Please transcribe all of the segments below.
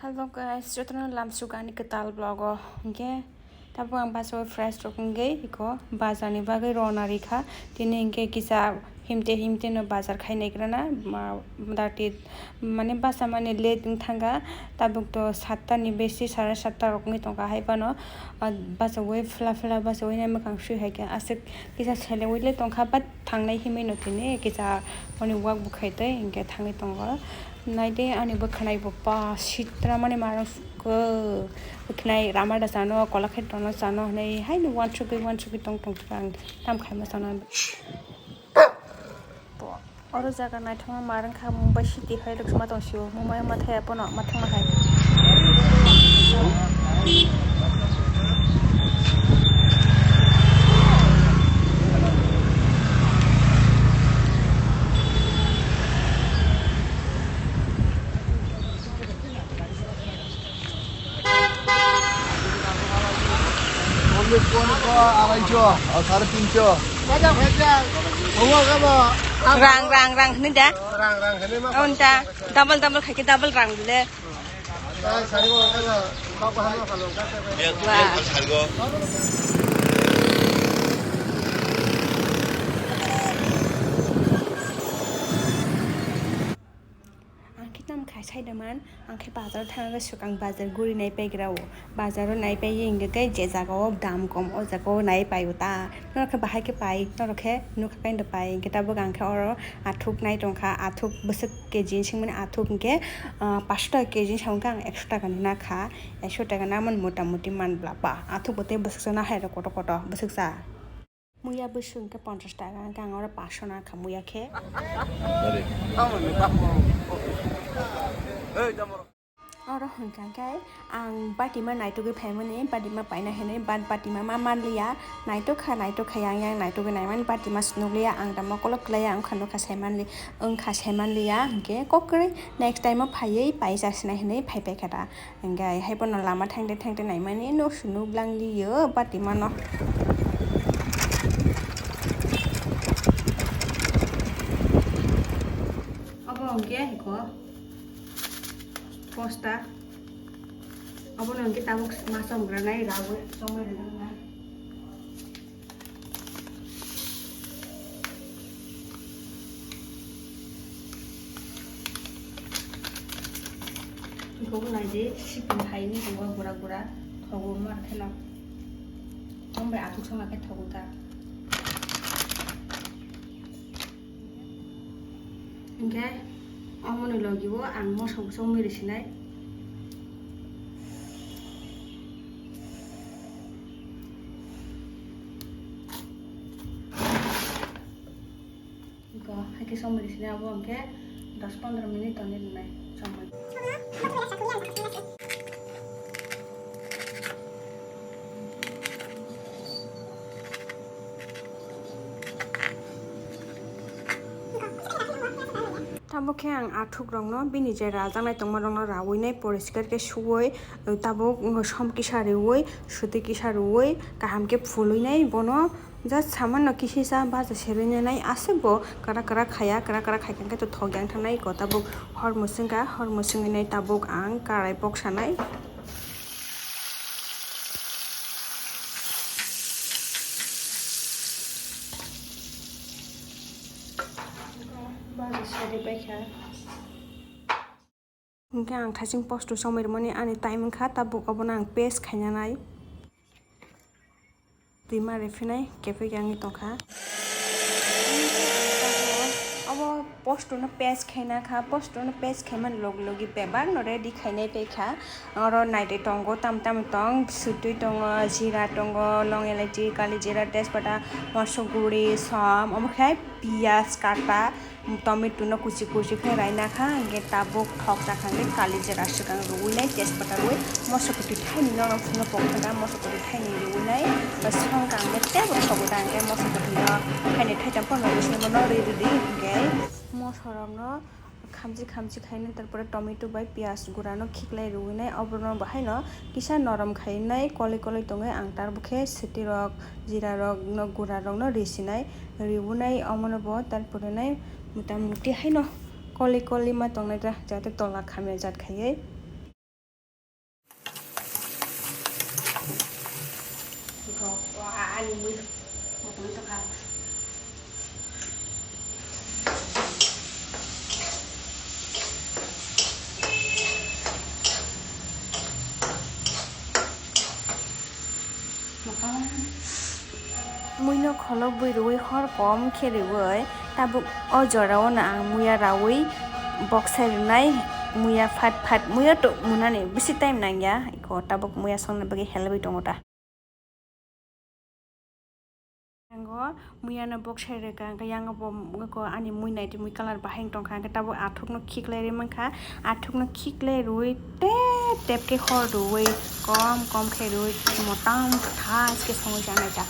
Hello guys, jotono lamsugani ketal blogo hingke tapo ang baso fresh rokenge iko bazani bagai rona rikha tini hingke kisa himte no bazar khainai grana dati mane basa mane late thanga tabuk to 7ta ni besi 7:30 rokni tongka haibano basa we fla basa we na kang shui haike asik kisa chele wile tongka bat thangnai himai no tini kisa oni work bukhaite hingke thangai tongo naide ani bokhanai bopa sitra mane marang ko bokhanai ramada sano kolakhai tono sano nei hai no one chuki tong tang tam khaima sano oro jaga nai thama marang kha Mumbai city hai lokma tongsiu Mumbai ma thai apono ma thangma hai rang ni da onta double khai ke double rang dile nam khai sai daman ang khai bazar thanga sukang bazar guri nai paigrao bazaro nai pai inge kai je jaga o dam kom o jaga o nai pai uta no kha bahai ke pai no khe nu kha kain da pai kita bo gang kha oro athuk nai tongkha athuk busuk kg singmane athuk ke 5 টাকা kg sangkang 100 টাকা na kha 100 টাকা na man motamoti man bla pa athuk bote busuk na hai ro koto busuk sa muya busung ke 50 টাকা gang oro 500 na kha muya khe oro hongka kai ang batima naito ge phaimani batima paina hene batima ma manliya naito khayang yang naito ge naiman batima snugliya ang dama kolok klaya ang khano kha saimanli ang kha saimanliya hingke kokre next time phaiei paisasna hene phaipai khata ngai haibono lama thangde naimani no sunu blangliyo batima no abo hingke ko posta abo nang kita tabuk masam granai rawe somai rena ko nai je sipin hai ni ko gura thogo mar khela somai athuk sama ke thogo ta okay amone logibo ang mo somai resinai Hake somai disini abo angke 10-15 menit tone nai somai tabo khe ang athuk rong no bini je rajang nai tongma rong no rawui nai poriskar ke suwoi tabo som kisari woi suti kisari woi kaham ke phului nai bono just samanno kisisa baja serene nai asebo kara khaya kara khaikan ke to thogyang thangnai ko tabuk hor musinga nai tabuk ang karai pok sanai hingke ang thasing posto somai mani ani time kha tabuk obona ang paste khaina nai tima refinai kefe yangi tongkha abo posto no paste khaina kha posto no paste khaiman logi bebak no ready khainai pekha oro naite tongo tam tong sutui tongo jira tongo long elaichi kali jira tejpata morsok guri som amo khai piyas kata tomato no kuchi khai raina kha ge tabuk thok ta khane kali jira sukang ruinai tejpata rui mosokoti thaini no phunga pokta mosokoti thaini ruinai song kang mete bo sobodang ke mosokoti no khaini thaitam pon no no ready ge mosorong no khamji khaina tarpore tomato bai piyas gura no khiklai ruinai obrono bahai no kisa norom khainai kolai tongai ang tarbukhe siti rok jira rok no gura rok no risinai ribunai omono bo tarpore nai muti hai no kolai ma tongnai jate tola khamya jat khaiye ani mui một túi cho khăn mui no kholo bui rui hor kom khere bui tabuk o jorao na ang muya rawi boxer nai muya phat muya to munani bisi time nangya iko tabuk muya songna bagi helbi tongota anggo muya na boxer ka yang ko ani mui nai mui color baheng tong kha tabuk athuk no khikle re mangkha athuk no khikle rui te tep ke hor rui kom khe rui motam thas ke song jana ja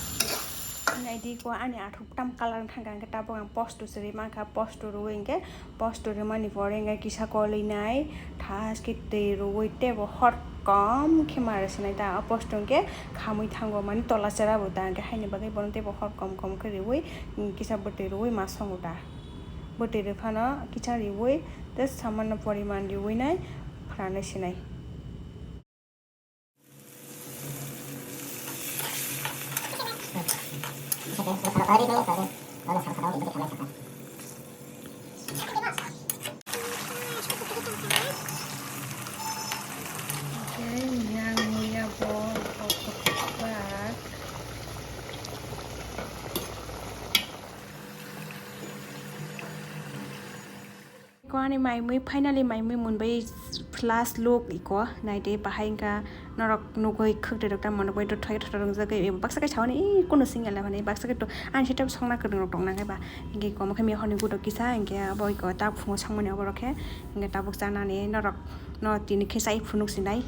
Naidi ko ani athuk tam color thangka ke tabuk ang post to seri mangkha post to rui ke post to mani forenga kisa koli nai thas ke te rui te bo hot kom khemar sinai ta post ke khamui thango mani tola chera buta ke haini bagai bonte bo hot kom ke rui kisa bote rui ma songuta bote re phana kisa rui te samanna poriman rui nai phrane sinai ko ani mai mui finally mai mui munbai plus look iko naide bahai norok nugoi khukde dokta monogoi to thai thorong jagai baksa kai chawni kono single la bani baksa to an setup songna kodong rok na ba nge ko mokhe mi honi gudo kisa nge boi ko ta phungo sangmani oborokhe nge tabuk janani norok no tini khesai phunuk sinai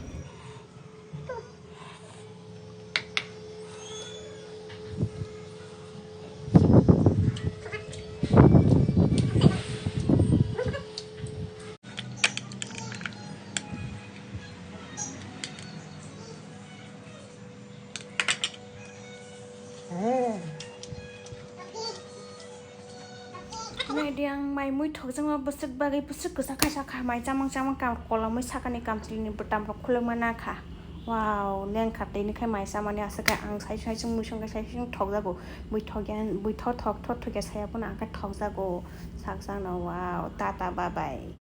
Diang mai mui thok jangma busuk bagai busuk kasa mai jamang ka kola mui sakani kamtini butam rok khulmana kha wow leng khate ni khai mai samani asaka ang sai chung mui song sai chung thok jago mui thogyan bui thok saya pun angka thok jago sakjang no wow tata bye bye